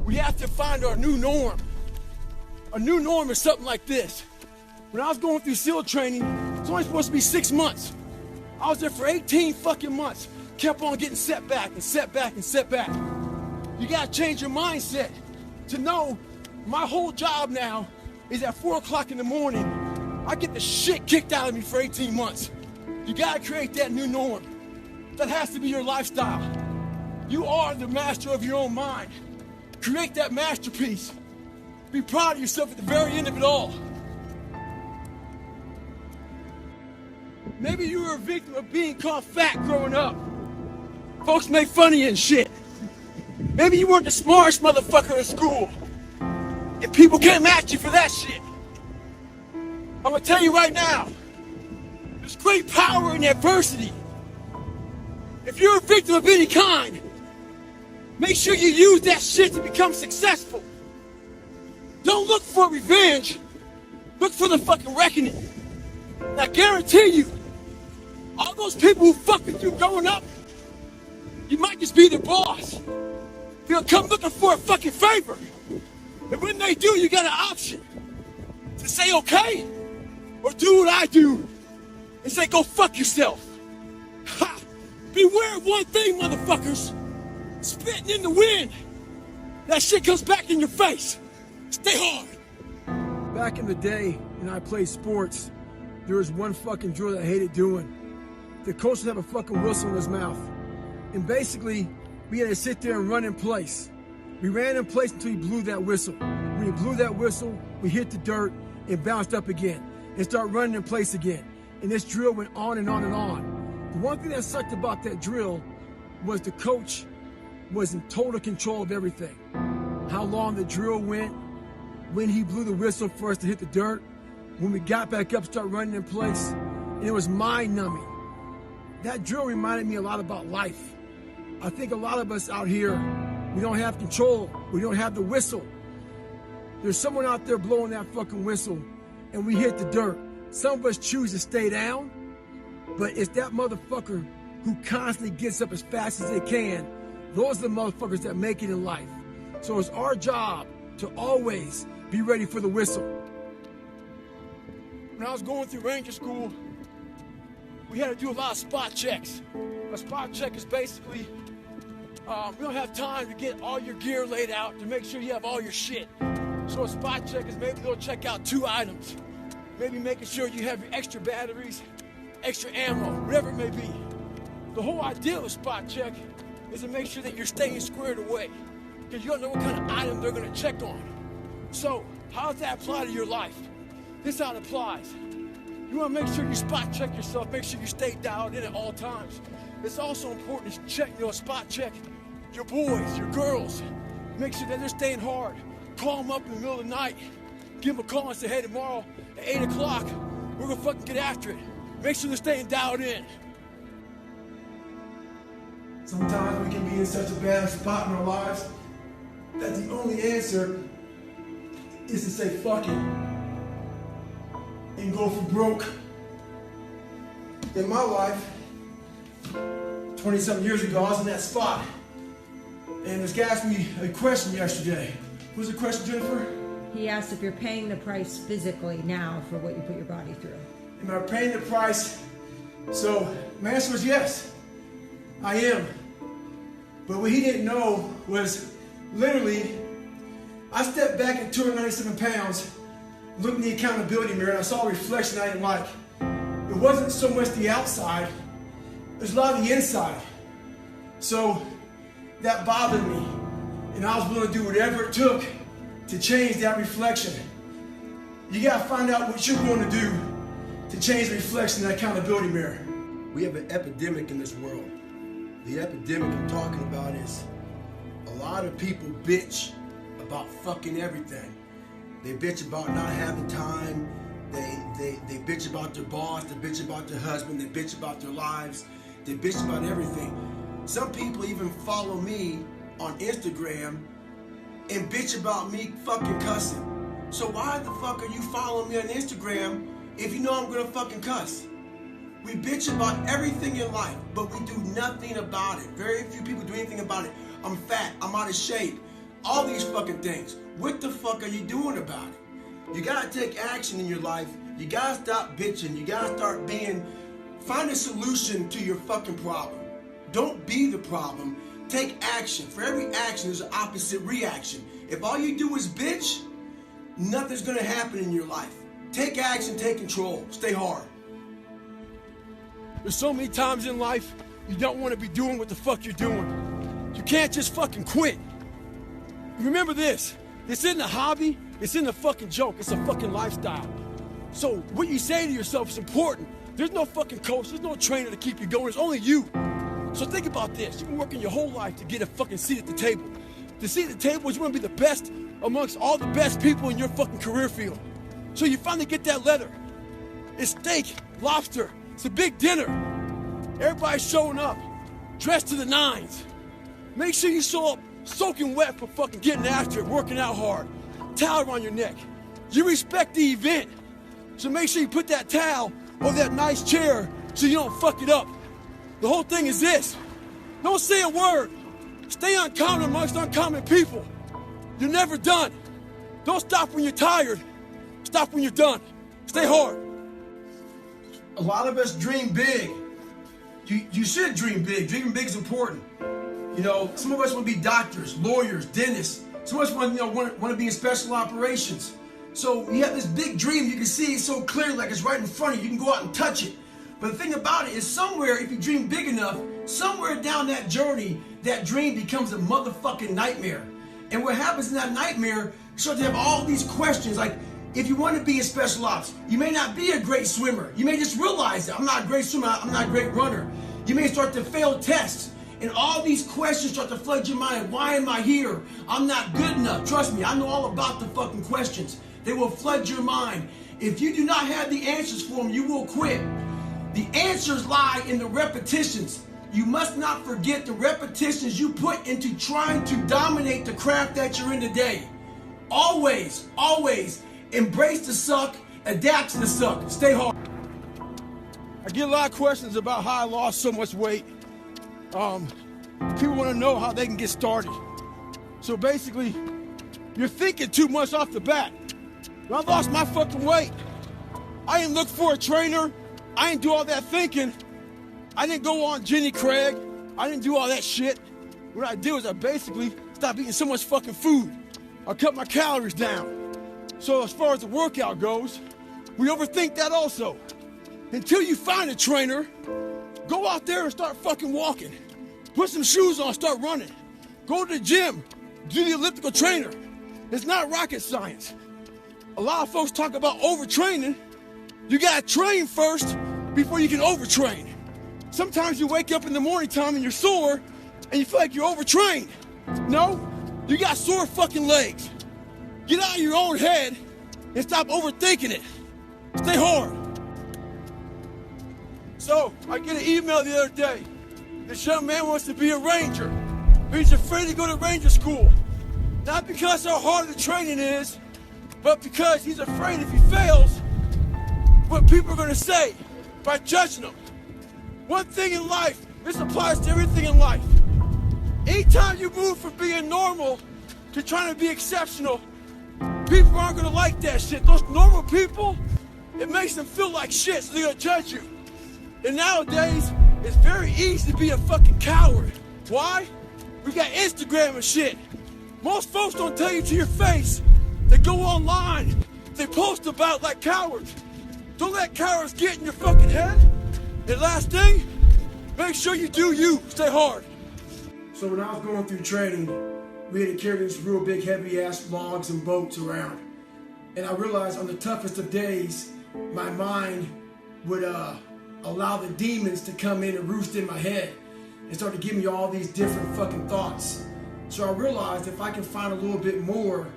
We have to find our new norm. A new norm is something like this. When I was going through SEAL training, it's only supposed to be 6 months. I was there for 18 fucking months. Kept on getting setback and setback and setback. You gotta change your mindset to know my whole job now is at 4 o'clock in the morning. I get the shit kicked out of me for 18 months. You gotta create that new norm. That has to be your lifestyle. You are the master of your own mind. Create that masterpiece. Be proud of yourself at the very end of it all. Maybe you were a victim of being called fat growing up. Folks make fun of you and shit. Maybe you weren't the smartest motherfucker in school. And people came at you for that shit. I'm gonna tell you right now, there's great power in adversity. If you're a victim of any kind, make sure you use that shit to become successful. Don't look for revenge. Look for the fucking reckoning. And I guarantee you, all those people who fuck with you growing up, you might just be their boss. They'll come looking for a fucking favor. And when they do, you got an option to say okay, or do what I do and say go fuck yourself. Ha! Beware of one thing, motherfuckers. Spitting in the wind. That shit comes back in your face. Stay hard. Back in the day, when I played sports, there was one fucking drill that I hated doing. The coach would have a fucking whistle in his mouth. And basically, we had to sit there and run in place. We ran in place until he blew that whistle. When he blew that whistle, we hit the dirt and bounced up again and started running in place again. And this drill went on and on and on. The one thing that sucked about that drill was the coach was in total control of everything. How long the drill went, when he blew the whistle for us to hit the dirt, when we got back up, start running in place, and it was mind-numbing. That drill reminded me a lot about life. I think a lot of us out here, we don't have control, we don't have the whistle. There's someone out there blowing that fucking whistle, and we hit the dirt. Some of us choose to stay down, but it's that motherfucker who constantly gets up as fast as they can. Those are the motherfuckers that make it in life. So it's our job to always be ready for the whistle. When I was going through Ranger School, we had to do a lot of spot checks. A spot check is basically, we don't have time to get all your gear laid out to make sure you have all your shit. So a spot check is maybe they'll check out 2 items. Maybe making sure you have your extra batteries, extra ammo, whatever it may be. The whole idea of a spot check is to make sure that you're staying squared away, because you don't know what kind of item they're gonna check on. So, how does that apply to your life? This is how it applies. You wanna make sure you spot check yourself, make sure you stay dialed in at all times. It's also important to check, spot check your boys, your girls. Make sure that they're staying hard. Call them up in the middle of the night. Give them a call and say, hey, tomorrow at 8 o'clock, we're gonna fucking get after it. Make sure they're staying dialed in. Sometimes we can be in such a bad spot in our lives that the only answer is to say fuck it and go for broke. In my life, 20-something years ago, I was in that spot. And this guy asked me a question yesterday. What was the question, Jennifer? He asked if you're paying the price physically now for what you put your body through. Am I paying the price? So my answer was yes, I am. But what he didn't know was literally, I stepped back at 297 pounds, looked in the accountability mirror, and I saw a reflection I didn't like. It wasn't so much the outside, it was a lot of the inside. So that bothered me. And I was willing to do whatever it took to change that reflection. You gotta find out what you're going to do to change the reflection in that accountability mirror. We have an epidemic in this world. The epidemic I'm talking about is a lot of people bitch about fucking everything. They bitch about not having time. They bitch about their boss. They bitch about their husband. They bitch about their lives. They bitch about everything. Some people even follow me on Instagram and bitch about me fucking cussing. So why the fuck are you following me on Instagram if you know I'm gonna fucking cuss? We bitch about everything in life, but we do nothing about it. Very few people do anything about it. I'm fat, I'm out of shape, all these fucking things. What the fuck are you doing about it? You gotta take action in your life. You gotta stop bitching. You gotta start find a solution to your fucking problem. Don't be the problem. Take action. For every action, there's an opposite reaction. If all you do is bitch, nothing's gonna happen in your life. Take action, take control, stay hard. There's so many times in life you don't want to be doing what the fuck you're doing. You can't just fucking quit. Remember this isn't a hobby, it's in a fucking joke, it's a fucking lifestyle. So what you say to yourself is important. There's no fucking coach, there's no trainer to keep you going, it's only you. So think about this, you've been working your whole life to get a fucking seat at the table. The seat at the table is you want to be the best amongst all the best people in your fucking career field. So you finally get that letter. It's steak, lobster, it's a big dinner. Everybody's showing up, dressed to the nines. Make sure you show up soaking wet for fucking getting after it, working out hard. Towel around your neck. You respect the event. So make sure you put that towel or that nice chair so you don't fuck it up. The whole thing is this. Don't say a word. Stay uncommon amongst uncommon people. You're never done. Don't stop when you're tired. Stop when you're done. Stay hard. A lot of us dream big. You should dream big. Dreaming big is important. You know, some of us want to be doctors, lawyers, dentists. Some of us want to be in special operations. So you have this big dream. You can see it so clearly, like it's right in front of you. You can go out and touch it. But the thing about it is somewhere, if you dream big enough, somewhere down that journey, that dream becomes a motherfucking nightmare. And what happens in that nightmare, you start to have all these questions. Like, if you want to be in special ops, you may not be a great swimmer. You may just realize that I'm not a great swimmer, I'm not a great runner. You may start to fail tests. And all these questions start to flood your mind. Why am I here? I'm not good enough. Trust me, I know all about the fucking questions. They will flood your mind. If you do not have the answers for them, you will quit. The answers lie in the repetitions. You must not forget the repetitions you put into trying to dominate the craft that you're in today. Always, always embrace the suck, adapt to the suck, stay hard. I get a lot of questions about how I lost so much weight. People want to know how they can get started. So basically, you're thinking too much off the bat. When I lost my fucking weight, I didn't look for a trainer. I didn't do all that thinking. I didn't go on Jenny Craig. I didn't do all that shit. What I did was I basically stopped eating so much fucking food. I cut my calories down. So as far as the workout goes, we overthink that also. Until you find a trainer, go out there and start fucking walking. Put some shoes on, start running. Go to the gym, do the elliptical trainer. It's not rocket science. A lot of folks talk about overtraining. You gotta train first before you can overtrain. Sometimes you wake up in the morning time and you're sore and you feel like you're overtrained. No, you got sore fucking legs. Get out of your own head and stop overthinking it. Stay hard. So, I get an email the other day. This young man wants to be a ranger, but he's afraid to go to ranger school. Not because how hard the training is, but because he's afraid if he fails, what people are gonna say by judging him. One thing in life, this applies to everything in life. Anytime you move from being normal to trying to be exceptional, people aren't gonna like that shit. Those normal people, it makes them feel like shit, so they're gonna judge you. And nowadays, it's very easy to be a fucking coward. Why? We got Instagram and shit. Most folks don't tell you to your face. They go online, they post about like cowards. Don't let cowards get in your fucking head. And last thing, make sure you do you. Stay hard. So when I was going through training, we had to carry these real big heavy ass logs and boats around. And I realized on the toughest of days, my mind would allow the demons to come in and roost in my head and start to give me all these different fucking thoughts. So I realized if I can find a little bit more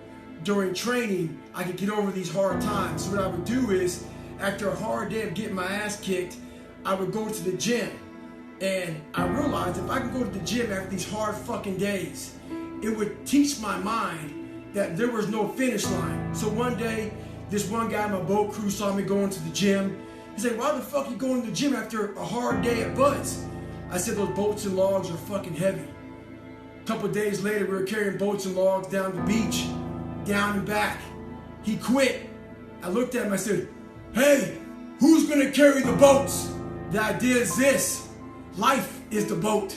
during training, I could get over these hard times. So what I would do is, after a hard day of getting my ass kicked, I would go to the gym. And I realized if I can go to the gym after these hard fucking days, it would teach my mind that there was no finish line. So one day, this one guy in my boat crew saw me going to the gym. He said, why the fuck are you going to the gym after a hard day at Bud's? I said, those boats and logs are fucking heavy. couple days later, we were carrying boats and logs down the beach, down and back. He quit. I looked at him, I said, hey, who's gonna carry the boats? The idea is this: life is the boat.